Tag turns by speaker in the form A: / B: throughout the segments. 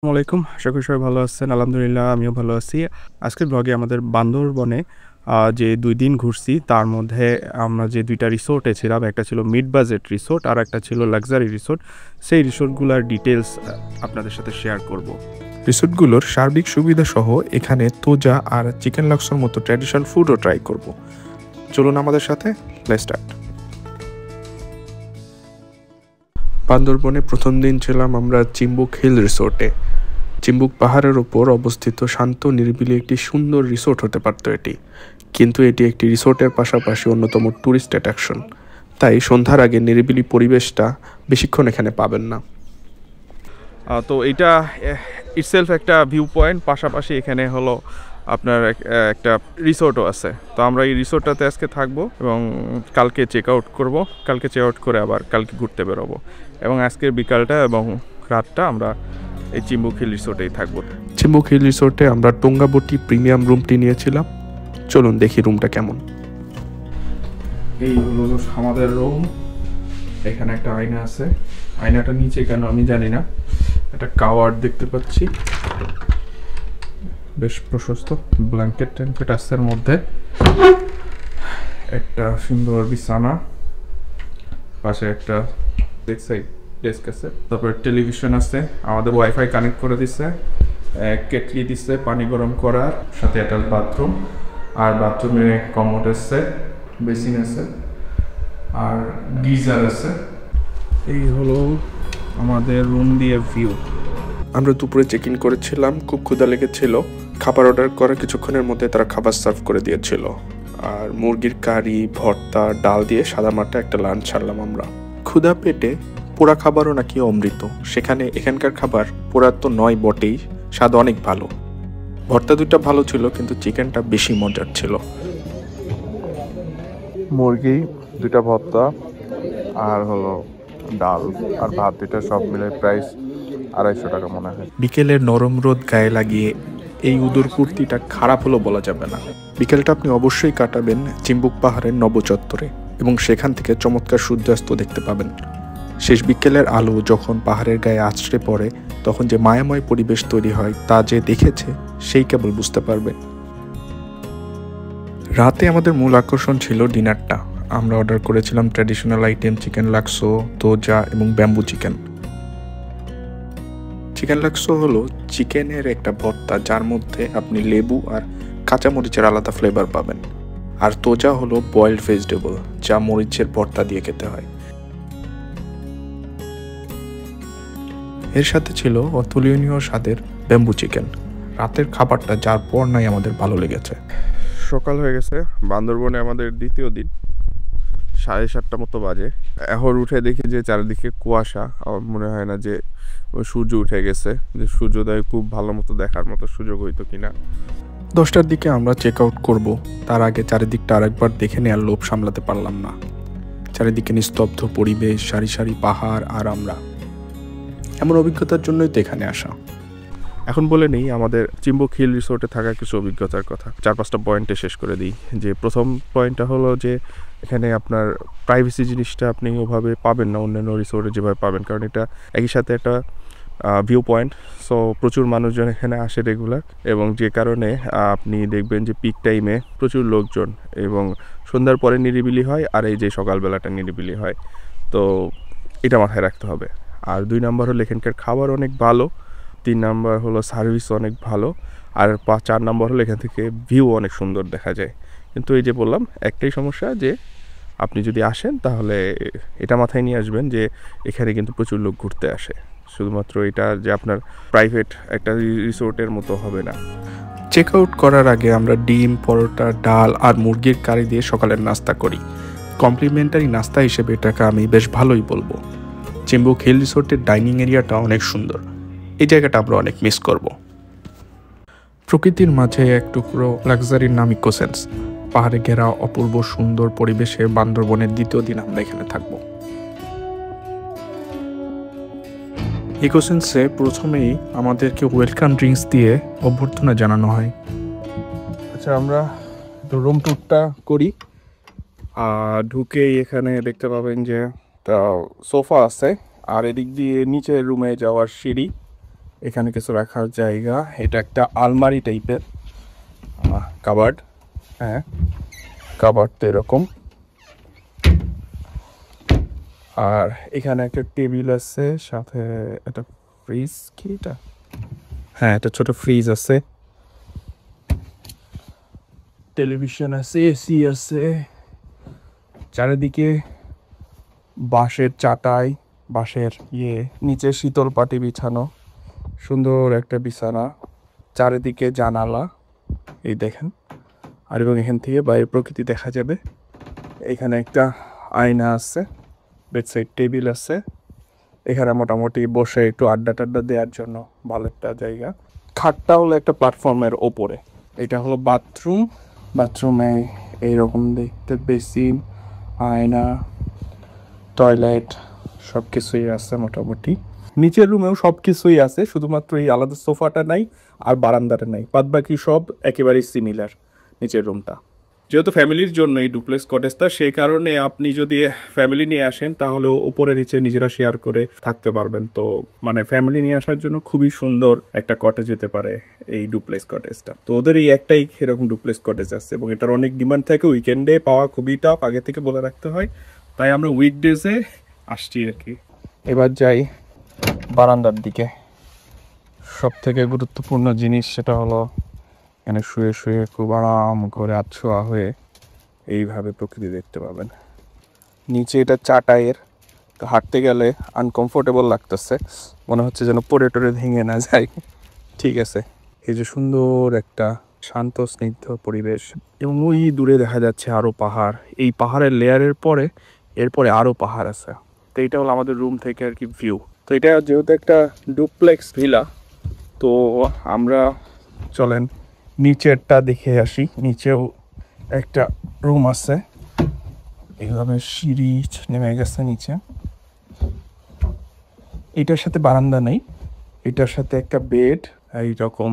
A: আসসালামু আলাইকুম। আশা করি সবাই ভালো আছেন। আলহামদুলিল্লাহ আমিও ভালো আছি। আজকের ব্লগে আমাদের বান্দরবনে যে ২ দিন ঘুরছি তার মধ্যে আমরা যে ২ টা রিসোর্টে ছিলাম, একটা ছিল মিড বাজেট রিসোর্ট আর একটা ছিল লাক্সারি রিসোর্ট। সেই রিসোর্টগুলার ডিটেইলস আপনাদের সাথে শেয়ার করব।
B: রিসোর্টগুলোর সার্বিক সুবিধা সহ এখানে তোজা আর চিকেন লাক্সোর মতো ট্র্যাডিশনাল ফুডও ট্রাই করব। চলুন আমাদের সাথে, লেটস স্টার্ট। বান্দরবনে প্রথম দিন ছিলাম আমরা চিম্বুক হিল রিসোর্টে। চিম্বুক পাহাড়ের ওপর অবস্থিত শান্ত নিরিবিলি একটি সুন্দর রিসোর্ট হতে পারত এটি, কিন্তু এটি একটি রিসোর্টের পাশাপাশি অন্যতম ট্যুরিস্ট অ্যাট্রাকশন। তাই সন্ধ্যার আগে নিরিবিলি পরিবেশটা বেশিক্ষণ এখানে পাবেন না।
A: তো এইটা ইটসেলফ একটা ভিউ পয়েন্ট, পাশাপাশি এখানে হলো আপনার একটা রিসোর্টও আছে। তো আমরা এই রিসোর্টটাতে আজকে থাকবো এবং কালকে চেক আউট করবো। কালকে চেক আউট করে আবার কালকে ঘুরতে বেরোবো এবং আজকের বিকালটা এবং রাতটা আমরা এই চিম্বুক হিল রিসোর্টেই থাকবো।
B: চিম্বুক হিল রিসোর্টে আমরা টঙ্গাবটি প্রিমিয়াম রুমটি নিয়েছিলাম। চলুন দেখি রুমটা কেমন।
A: এই হলো আমাদের রুম। এখানে একটা আয়না আছে। আয়নাটা নিচে কেন আমি জানি না। একটা কাওয়ার্ড দেখতে পাচ্ছি, বেশ প্রশস্ত। ব্ল্যাঙ্কেট ট্যাঙ্কেট আছে এর মধ্যে। একটা সুন্দর বিছানা, পাশে একটা ডেস্ক আছে, তারপরে টেলিভিশন আছে, আমাদের ওয়াইফাই কানেক্ট করে দিচ্ছে, কেটলি দিচ্ছে পানি গরম করার, সাথে একটা বাথরুম, আর বাথরুমে কমোড আছে, বেসিন আছে আর গিজার আছে। এই হলো আমাদের রুম দিয়ে ভিউ।
B: আমরা দুপুরে চেক ইন করেছিলাম, খুব ক্ষুধা লেগেছিল। খাবার অর্ডার করার কিছুক্ষণের মধ্যে তারা খাবার সার্ভ করে দিয়েছিল, আর মুরগির কারি, ভর্তা, ডাল দিয়ে সাদামাটা একটা লাঞ্চ ছাড়লাম আমরা। ক্ষুধা পেটে পোড়া খাবারও নাকি অমৃত। সেখানে এখানকার খাবার পোড়া তো নয় বটেই, স্বাদ অনেক ভালো। ভর্তা দুটা ভালো ছিল, কিন্তু চিকেনটা বেশি মজার ছিল।
C: মুরগি দুটা ভর্তা আর হলো ডাল আর ভাত, দুটা সব মিলে প্রাইস 250 টাকা মনে হয়।
B: বিকেলের নরম রোদ গায়ে লাগিয়ে এই উদর ফুর্তিটা খারাপ হলো বলা যাবে না। বিকেলটা আপনি অবশ্যই কাটাবেন চিম্বুক পাহাড়ের নবচত্বরে এবং সেখান থেকে চমৎকার সূর্যাস্ত দেখতে পাবেন। শেষ বিকেলের আলো যখন পাহাড়ের গায়ে আছড়ে পড়ে, তখন যে মায়াময় পরিবেশ তৈরি হয় তা যে দেখেছে সেই কেবল বুঝতে পারবে। রাতে আমাদের মূল আকর্ষণ ছিল ডিনারটা। আমরা অর্ডার করেছিলাম ট্র্যাডিশনাল আইটেম চিকেন লাক্সো, তোজা এবং ব্যাম্বু চিকেন। চিকেন লাক্সো হলো চিকেনের একটা ভর্তা, যার মধ্যে আপনি লেবু আর কাঁচামরিচের আলাদা ফ্লেভার পাবেন। আর তোজা হলো বয়েলড ভেজিটেবল, যা মরিচের ভর্তা দিয়ে খেতে হয়। এর সাথে ছিল অতুলনীয় স্বাদের ব্যাম্বু চিকেন। রাতের খাবারটা যার পর নাই আমাদের ভালো লেগেছে।
A: সকাল হয়ে গেছে, বান্দরবনে আমাদের দ্বিতীয় দিন। 7:30 মতো বাজে। এখন উঠে দেখি যে চারিদিকে কুয়াশা। আমার মনে হয় না যে সূর্য উঠে গেছে, যে সূর্যোদয় খুব ভালো মতো দেখার মতো সুযোগ হইতো কিনা।
B: 10টার দিকে আমরা চেক আউট করবো। তার আগে চারিদিকটা আরেকবার দেখে নেওয়ার লোভ সামলাতে পারলাম না। চারিদিকে নিস্তব্ধ পরিবেশ, সারি সারি পাহাড় আর আমরা। এমন অভিজ্ঞতার জন্যই তো এখানে আসা।
A: এখন বলে নেই আমাদের চিম্বুক হিল রিসোর্টে থাকা কিছু অভিজ্ঞতার কথা। 4-5টা পয়েন্টে শেষ করে দিই। যে প্রথম পয়েন্টটা হলো যে এখানে আপনার প্রাইভেসি জিনিসটা আপনি ওভাবে পাবেন না অন্যান্য রিসোর্টে যেভাবে পাবেন, কারণ এটা একই সাথে একটা ভিউ পয়েন্ট। সো প্রচুর মানুষজন এখানে আসে রেগুলার, এবং যে কারণে আপনি দেখবেন যে পিক টাইমে প্রচুর লোকজন, এবং সন্ধ্যার পরে নিরিবিলি হয় আর এই যে সকালবেলাটা নিরিবিলি হয়। তো এটা মাথায় রাখতে হবে। আর 2 নাম্বার হলো এখানকার খাবার অনেক ভালো। 3 নাম্বার হলো সার্ভিস অনেক ভালো। আর 4 নাম্বার হলো এখান থেকে ভিউ অনেক সুন্দর দেখা যায়। কিন্তু এই যে বললাম, একটাই সমস্যা যে আপনি যদি আসেন তাহলে এটা মাথায় নিয়ে আসবেন যে এখানে কিন্তু প্রচুর লোক ঘুরতে আসে। শুধুমাত্র এটা যে আপনার প্রাইভেট একটা রিসোর্টের মতো হবে না।
B: চেক আউট করার আগে আমরা ডিম, পরোটা, ডাল আর মুরগির কারি দিয়ে সকালের নাস্তা করি। কমপ্লিমেন্টারি নাস্তা হিসেবে এটাকে আমি বেশ ভালোই বলবো। চিম্বুক হিল রিসোর্টের ডাইনিং এরিয়াটা অনেক সুন্দর। এই জায়গাটা আমরা অনেক মিস করব। প্রকৃতির মাঝে এক টুকরো লাক্সারির নাম ইকোসেন্স। পাহাড়ে ঘেরা অপূর্ব সুন্দর পরিবেশে বান্দরবনের দ্বিতীয় দিন আমরা এখানে থাকবো। ইকোসেন্সে প্রথমেই আমাদেরকে ওয়েলকাম ড্রিঙ্কস দিয়ে অভ্যর্থনা জানানো হয়।
A: আচ্ছা, আমরা তো রুম ট্যুরটা করি। ঢুকেই এখানে দেখতে পাবেন যে সোফা আছে, আর এদিক দিয়ে নিচের রুমে যাওয়ার সিঁড়ি। এখানে কিছু রাখার জায়গা, এটা একটা আলমারি টাইপের কাবার্ড। হ্যাঁ, কাবার্ড তো এরকম। আর এখানে একটা টেবিল আছে, সাথে একটা ফ্রিজ। কি এটা? হ্যাঁ, একটা ছোট ফ্রিজ আছে, টেলিভিশন আছে, এসি আছে। চারিদিকে বাঁশের চাটাই, বাঁশের নিচে শীতল পাটি বিছানো, সুন্দর একটা বিছানা, চারিদিকে জানালা, এই দেখেন। আর এবং এখান থেকে বাইরের প্রকৃতি দেখা যাবে। এখানে একটা আয়না আছে, বেডসাইড টেবিল আছে। এখানে মোটামুটি বসে একটু আড্ডা টাড্ডা দেওয়ার জন্য ভালো একটা জায়গা। খাটটা হলো একটা প্ল্যাটফর্মের ওপরে। এটা হলো বাথরুম। বাথরুমে এইরকম দেখতে বেসিন, আয়না, টয়লেট সব কিছুই আছে মোটামুটি। নিচের রুমেও সব কিছুই আছে, শুধুমাত্র এই আলাদা সোফাটা নাই আর বারান্দাটা নাই, বাদ বাকি সব একেবারেই সিমিলার নিচের রুমটা। যেহেতু ফ্যামিলির জন্য এই ডুপ্লেক্স কটেজটা, সেই কারণে আপনি যদি ফ্যামিলি নিয়ে আসেন তাহলে উপরে নিচে নিজেরা শেয়ার করে থাকতে পারবেন। তো মানে ফ্যামিলি নিয়ে আসার জন্য খুবই সুন্দর একটা কটেজ যেতে পারে এই ডুপ্লেক্স কটেজটা। তো ওদের এই একটাই এরকম ডুপ্লেক্স কটেজ আছে এবং এটার অনেক ডিমান্ড থাকে। উইকেন্ডে পাওয়া খুবই টাফ, আগে থেকে বলে রাখতে হয়, তাই আমরা উইকডেজে আসছি আর কি। এবার যাই বারান্দার দিকে। সব থেকে গুরুত্বপূর্ণ জিনিস সেটা হলো এখানে শুয়ে শুয়ে খুব আরাম করে আচ্ছোয়া হয়ে এইভাবে প্রকৃতি দেখতে পাবেন। নিচে এটা চাটাইয়ের, তো হাঁটতে গেলে আনকমফোর্টেবল লাগতেছে, মনে হচ্ছে যেন পরে টরে ভেঙে না যায়। ঠিক আছে, এই যে সুন্দর একটা শান্ত স্নিগ্ধ পরিবেশ এবং ওই দূরে দেখা যাচ্ছে আরও পাহাড়। এই পাহাড়ের লেয়ারের পরে এরপরে আরও পাহাড় আছে। তো এটা হলো আমাদের রুম থেকে আর কি ভিউ। তো এটা যেহেতু একটা ডুপ্লেক্স ভিলা, তো আমরা চলেন নিচেরটা দেখে আসি। নিচেও একটা রুম আছে, এইভাবে সিঁড়ি নেমে গেছে নিচে। এটার সাথে বারান্দা নেই, এটার সাথে একটা বেড, এইরকম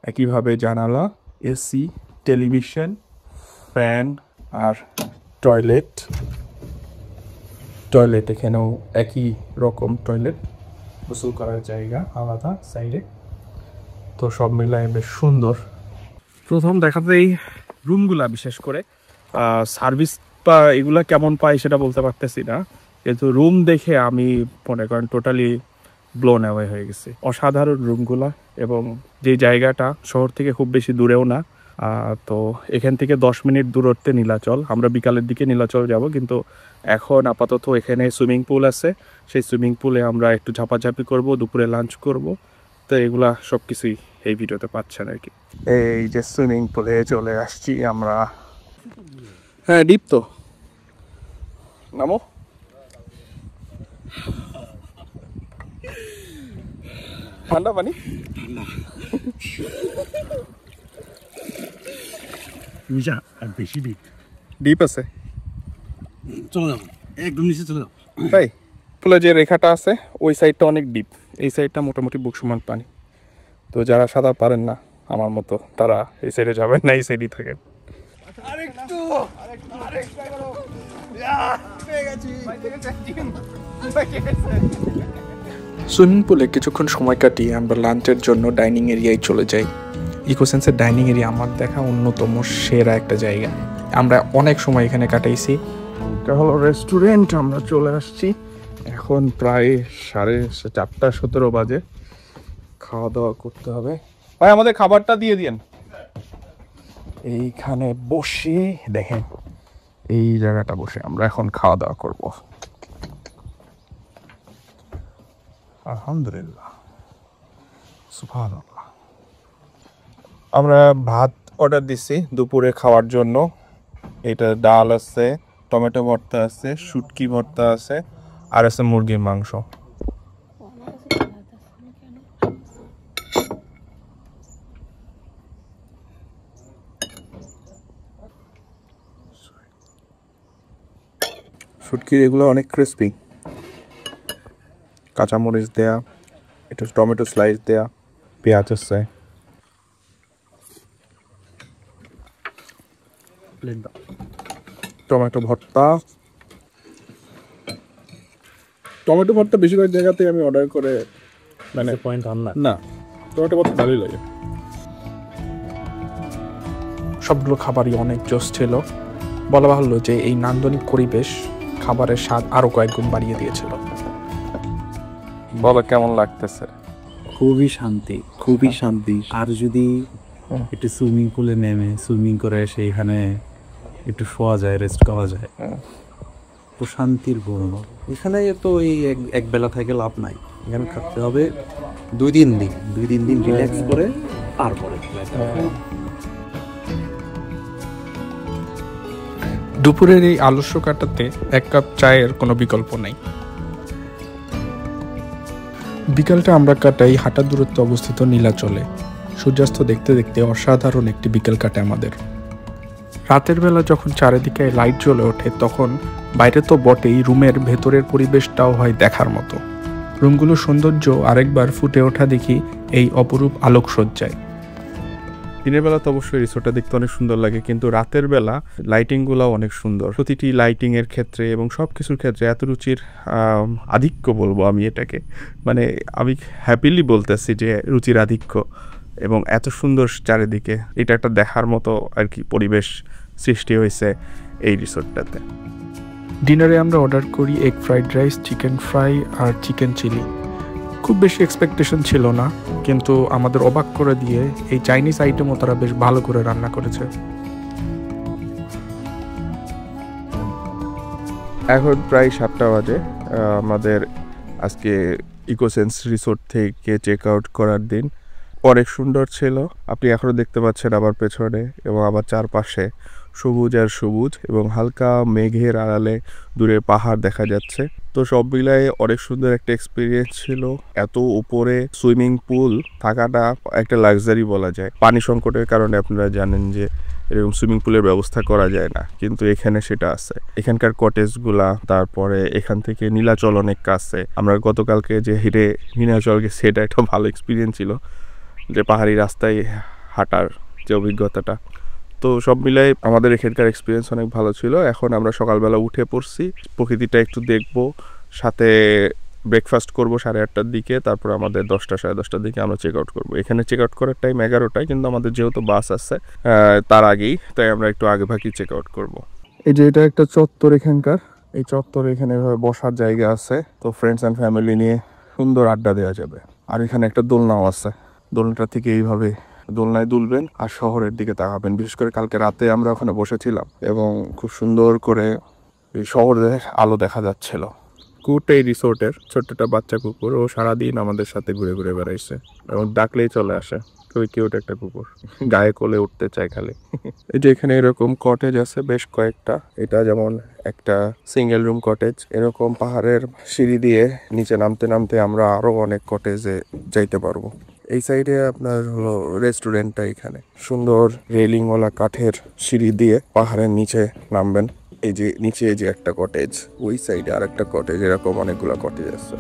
A: একইভাবে জানালা, এসি, টেলিভিশন, ফ্যান আর টয়লেট। টয়লেট এখানেও একই রকম টয়লেট, গোসল করার জায়গা আলাদা সাইডে। তো সব মিলায় বেশ সুন্দর। প্রথম দেখাতেই রুমগুলা, বিশেষ করে সার্ভিস বা এগুলা কেমন পাই সেটা বলতে পারতেছি না, কিন্তু রুম দেখে আমি মনে করেন টোটালি ব্লোন অ্যাওয়ে হয়ে গেছি। অসাধারণ রুমগুলা এবং যে জায়গাটা শহর থেকে খুব বেশি দূরেও না। তো এখান থেকে 10 মিনিট দূরত্বে নীলাচল। আমরা বিকালের দিকে নীলাচল যাব, কিন্তু এখন আপাতত এখানে সুইমিং পুল আছে, সেই সুইমিং পুলে আমরা একটু ঝাপাঝাপি করব, দুপুরে লাঞ্চ করব। তো এগুলা সব কিছুই এই ভিডিওতে পাচ্ছেন আর কি। এই যে সুইমিং পুলে চলে আসছি আমরা। হ্যাঁ, ডিপ তো, নামো। ঠান্ডা পানি,
D: বেশি ডিপ
A: ডিপ আছে।
D: চলে যাবো, একদম নিচে চলে যাবো।
A: তাই পুলে যে রেখাটা আছে ওই সাইডটা অনেক ডিপ, এই সাইডটা মোটামুটি বুক সমান পানি। তো যারা সাঁতার পারেন না আমার মতো, তারা এই সাইডে যাবেন না, এই সাইডেই থাকেন।
B: সুইমিং পুলে কিছুক্ষণ সময় কাটিয়ে আমরা লাঞ্চের জন্য ডাইনিং এরিয়ায় চলে যাই। ইকোসেন্সের ডাইনিং এরিয়া আমার দেখা অন্যতম সেরা একটা জায়গা। আমরা অনেক সময় এখানে কাটাইছি।
A: এটা হলো রেস্টুরেন্ট, আমরা চলে আসছি। এখন প্রায় 4:17 বাজে। খাওয়া দাওয়া করতে হবে। ভাই আমাদের খাবারটা দিয়ে দিন। এইখানে বসে দেখেন, এই জায়গাটা বসে আমরা এখন খাওয়া দাওয়া করব। আলহামদুলিল্লাহ, সুবহানাল্লাহ। আমরা ভাত অর্ডার দিছি দুপুরে খাওয়ার জন্য। এটা ডাল আছে, টমেটো ভর্তা আছে, শুটকি ভর্তা আছে, আর আছে মুরগির মাংস। শুটকির এগুলো অনেক ক্রিস্পি, কাঁচামরিচ দেয়া, একটু টমেটো স্লাইস দেয়া, পেঁয়াজ আছে। টমেটো ভর্তা, টমেটো ভর্তা বেশিরভাগ জায়গাতেই আমি অর্ডার করে মানে
E: পয়েন্ট অন না
A: না তোমার একটা কথা ভালোই লাগে।
B: সবগুলো খাবারই অনেক জোস ছিল। বলা ভালো যে এই নান্দনিক পরিবেশ খাবারের স্বাদ আরো কয়েক গুণ বাড়িয়ে দিয়েছিল।
C: বলো কেমন লাগতেছে?
E: খুবই শান্তি। আর যদি একটু সুইমিং পুলে নেমে সুইমিং করে এসে এখানে একটু শোয়া যায়, রেস্ট করা যায়, তো শান্তির বর্ণ। এখানে তো এই এক বেলা থেকে লাভ নাই, এখানে থাকতে হবে 2-3 দিন রিল্যাক্স করে তারপরে।
B: দুপুরের এই আলস্য কাটাতে এক কাপ চায়ের কোনো বিকল্প নাই। বিকালটা আমরা কাটাই হাঁটার দূরত্বে অবস্থিত নীলাচলে। সূর্যাস্ত দেখতে দেখতে অসাধারণ একটি বিকেল কাটে আমাদের। রাতের বেলা যখন চারিদিকে লাইট জ্বলে ওঠে তখন বাইরে তো বটেই, রুমের ভেতরের পরিবেশটাও হয় দেখার মতো। রুমগুলোর সৌন্দর্য আরেকবার ফুটে ওঠা দেখি এই অপরূপ আলোকসজ্জায়।
A: দিনের বেলা তো অবশ্যই রিসোর্টটা দেখতে অনেক সুন্দর লাগে, কিন্তু রাতের বেলা লাইটিংগুলো অনেক সুন্দর। প্রতিটি লাইটিংয়ের ক্ষেত্রে এবং সব কিছুর ক্ষেত্রে এত রুচির আধিক্য বলবো আমি এটাকে, মানে আমি হ্যাপিলি বলতেছি যে রুচির আধিক্য, এবং এত সুন্দর চারিদিকে, এটা একটা দেখার মতো আর কি পরিবেশ সৃষ্টি হয়েছে এই রিসোর্টটাতে।
B: ডিনারে আমরা অর্ডার করি egg fried rice, chicken fry আর চিকেন চিলি। খুব বেশি এক্সপেকটেশন ছিল না, কিন্তু আমাদের অবাক করে দিয়ে এই চাইনিজ আইটেমও তারা বেশ ভালো করে রান্না করেছে।
A: এখন প্রায় 7টা বাজে। আমাদের আজকে ইকোসেন্স রিসোর্ট থেকে চেক আউট করার দিন। অনেক সুন্দর ছিল, আপনি এখনও দেখতে পাচ্ছেন আবার পেছনে এবং আবার চারপাশে সবুজ আর সবুজ, এবং হালকা মেঘের আড়ালে দূরে পাহাড় দেখা যাচ্ছে। তো সব মিলায়ে অনেক সুন্দর একটা এক্সপিরিয়েন্স ছিল। এত উপরে সুইমিং পুল থাকাটা একটা লাক্সারি বলা যায়। পানি সংকটের কারণে আপনারা জানেন যে এরকম সুইমিং পুলের ব্যবস্থা করা যায় না, কিন্তু এখানে সেটা আছে। এখানকার কটেজগুলা, তারপরে এখান থেকে নীলাচল অনেক কাছে। আমরা গতকালকে যে হেঁটে নীলাচল গেছি, এটা একটা ভালো এক্সপিরিয়েন্স ছিল, যে পাহাড়ি রাস্তায় হাঁটার যে অভিজ্ঞতাটা। তো সব মিলাই আমাদের এখানকার এক্সপিরিয়েন্স অনেক ভালো ছিল। এখন আমরা সকালবেলা উঠে পড়ছি, প্রকৃতিটা একটু দেখব, সাথে ব্রেকফাস্ট করব 8:30টার দিকে। তারপর আমাদের 10টা সাড়ে 10টার দিকে আমরা চেক আউট করবো। এখানে চেক আউট করার টাইম 11টায়, কিন্তু আমাদের যেহেতু বাস আছে তার আগেই, তাই আমরা একটু আগে ভাগই চেক আউট করবো। এই যে এটা একটা চত্বর এখানকার, এই চত্বরে এখানে এভাবে বসার জায়গা আছে, তো ফ্রেন্ডস অ্যান্ড ফ্যামিলি নিয়ে সুন্দর আড্ডা দেওয়া যাবে। আর এখানে একটা দোলনাও আছে, দোলনাটা থেকে এইভাবে দোলনায় দুলবেন আর শহরের দিকে তাকাবেন। বিশেষ করে কালকে রাতে আমরা ওখানে বসেছিলাম এবং খুব সুন্দর করে এই শহরের আলো দেখা যাচ্ছিল। কুকুরটা এই রিসোর্টের ছোট্টটা বাচ্চা কুকুর, ও সারাদিন আমাদের সাথে ঘুরে ঘুরে বেড়াইছে এবং ডাকলেই চলে আসে। খুবই কিউট একটা কুকুর, গায়ে কোলে উঠতে চায় খালি। এই যে এখানে এরকম কটেজ আছে বেশ কয়েকটা, এটা যেমন একটা সিঙ্গেল রুম কটেজ। এরকম পাহাড়ের সিঁড়ি দিয়ে নিচে নামতে নামতে আমরা আরো অনেক কটেজে যাইতে পারবো। এই সাইডে আপনার হলো রেস্টুরেন্টটা, এখানে সুন্দর রেলিংওয়ালা কাঠের সিঁড়ি দিয়ে পাহাড়ের নিচে নামবেন। এই যে নিচে এই যে একটা কটেজ, ওই সাইডে আর একটা কটেজ, এরকম অনেকগুলো কটেজ আছে।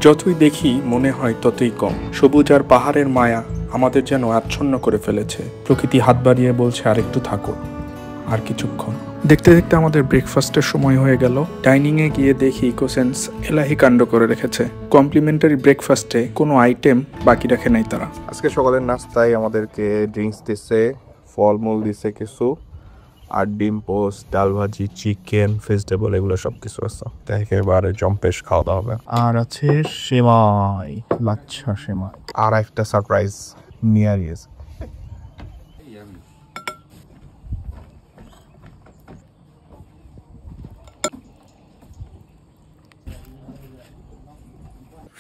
B: যতই দেখি মনে হয় ততই কম। সবুজ আর পাহাড়ের মায়া আমাদের যেন আচ্ছন্ন করে ফেলেছে। প্রকৃতি হাত বাড়িয়ে বলছে আর একটু থাকো, আর কিছুক্ষণ। দেখতে দেখতে আমাদের ব্রেকফাস্টের সময় হয়ে গেল। ডাইনিংয়ে গিয়ে দেখি ইকোসেন্স এলাহি কাণ্ড করে রেখেছে। কমপ্লিমেন্টারি ব্রেকফাস্টে কোনো আইটেম বাকি রাখে নাই তারা।
A: আজকে সকালের নাস্তায় আমাদেরকে ড্রিঙ্কস দিচ্ছে, ফলমূল দিচ্ছে কিছু, আর ডিম পোস্ট, ডাল ভাজি, চিকেন, ভেজিটেবল, এগুলো সব কিছু আছে। একেবারে জম্পেশ খাওয়া দাওয়া হবে। আর আছে সেমাই, লাচ্ছা সেমাই, আর একটা সারপ্রাইজ নিয়ে গিয়েছে।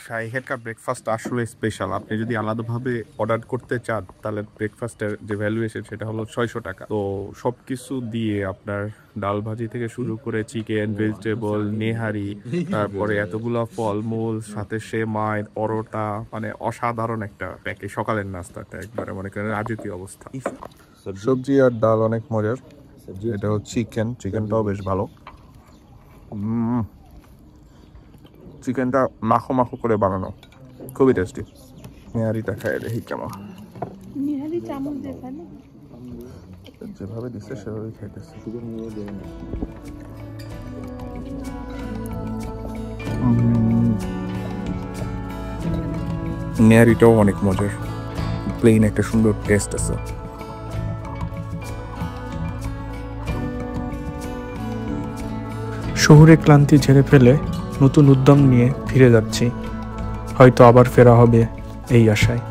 A: শাহীহেরকার ব্রেকফাস্ট আসলে স্পেশাল। আপনি যদি আলাদাভাবে অর্ডার করতে চান তাহলে ব্রেকফাস্টের যে ভ্যালুয়েশন সেটা হলো 600 টাকা। তো সব কিছু দিয়ে আপনার ডাল ভাজি থেকে শুরু করে চিকেন, ভেজিটেবল, নেহারি, তারপরে এতগুলো ফলমূল, সাথে সেমাই, পরোটা, মানে অসাধারণ একটা প্যাকেজ। সকালের নাস্তাটা একবারে মনে করেন রাজকীয় অবস্থা। সবজি আর ডাল অনেক মজার। এটা হচ্ছে চিকেন, চিকেনটাও বেশ ভালো। চিকেনটা মাখো মাখো করে বানানো, খুবই টেস্টি। নেহারিটা খাই দেখি কেমন।
F: নিহারি চামচ দেখা না,
A: যেভাবে দিচ্ছে সেভাবেই খাইতেছে।
C: নেয়ারিটাও অনেক মজার, প্লেন একটা সুন্দর টেস্ট আছে।
G: শহুরে ক্লান্তি ঝেড়ে ফেলে নতুন উদ্যম নিয়ে ফিরে যাচ্ছি, হয়তো আবার ফেরা হবে এই আশায়।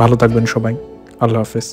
G: ভালো থাকবেন সবাই, আল্লাহ হাফেজ।